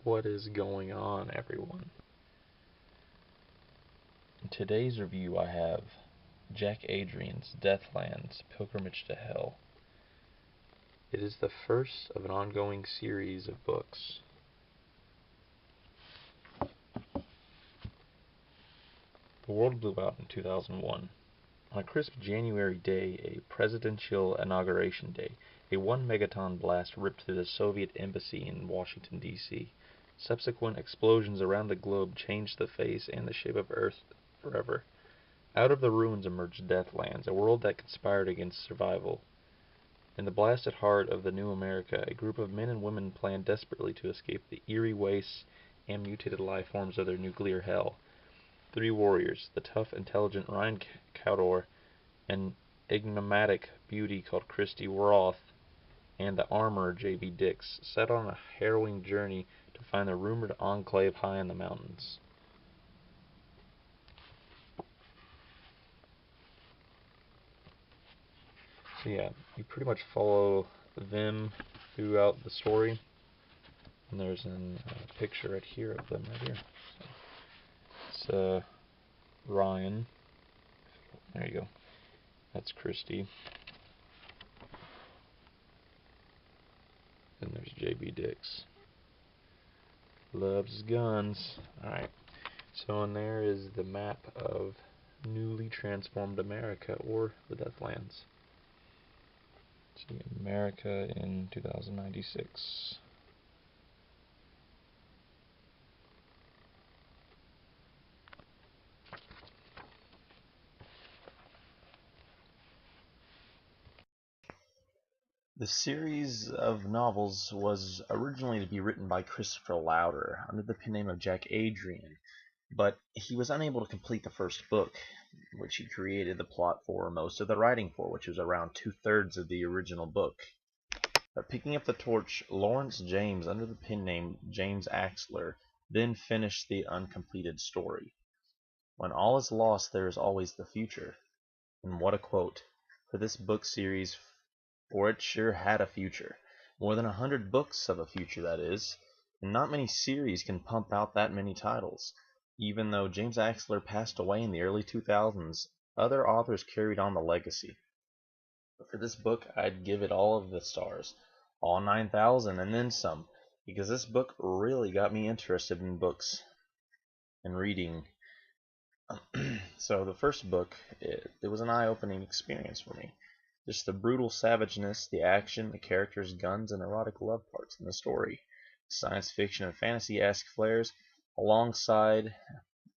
What is going on, everyone? In today's review, I have Jack Adrian's Deathlands, Pilgrimage to Hell. It is the first of an ongoing series of books. The world blew out in 2001. On a crisp January day, a presidential inauguration day, a 1 megaton blast ripped through the Soviet embassy in Washington, D.C. Subsequent explosions around the globe changed the face and the shape of Earth forever. Out of the ruins emerged Deathlands, a world that conspired against survival. In the blasted heart of the new America, a group of men and women planned desperately to escape the eerie wastes and mutated life forms of their nuclear hell. 3 warriors, the tough, intelligent Ryan Cawdor, an enigmatic beauty called Krysty Wroth, and the armorer J.B. Dix, set on a harrowing journey to find the rumored enclave high in the mountains. So yeah, you pretty much follow them throughout the story, and there's a picture right here of them right here. So it's Ryan. There you go. That's Krysty. And there's J.B. Dix. Loves his guns. Alright. So in there is the map of newly transformed America, or the Deathlands. See, America in 2096. The series of novels was originally to be written by Christopher Lauder under the pen name of Jack Adrian, but he was unable to complete the first book, which he created the plot for, most of the writing for, which was around 2/3 of the original book. But picking up the torch, Lawrence James, under the pen name James Axler, then finished the uncompleted story. When all is lost, there is always the future. And what a quote for this book series, for it sure had a future. More than 100 books of a future, that is. And not many series can pump out that many titles. Even though James Axler passed away in the early 2000s, other authors carried on the legacy. But for this book, I'd give it all of the stars, all 9,000 and then some, because this book really got me interested in books and reading. So the first book, it was an eye-opening experience for me. Just the brutal savageness, the action, the characters, guns, and erotic love parts in the story. Science fiction and fantasy-esque flares, alongside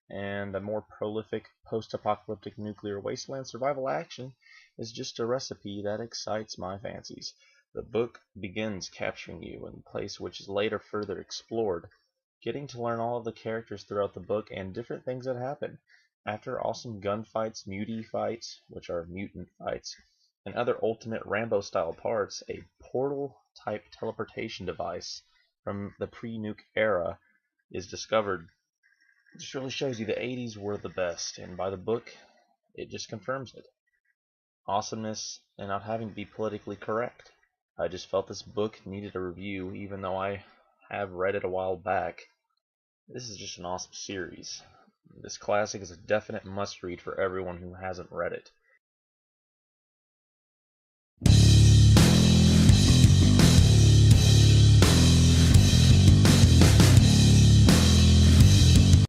and a more prolific post-apocalyptic nuclear wasteland survival action is just a recipe that excites my fancies. The book begins capturing you in a place which is later further explored, getting to learn all of the characters throughout the book and different things that happen. After awesome gunfights, mutie fights, which are mutant fights, and other ultimate Rambo-style parts, a portal-type teleportation device from the pre-nuke era is discovered. It just really shows you the 80s were the best, and by the book, it just confirms it. Awesomeness and not having to be politically correct. I just felt this book needed a review, even though I have read it a while back. This is just an awesome series. This classic is a definite must-read for everyone who hasn't read it.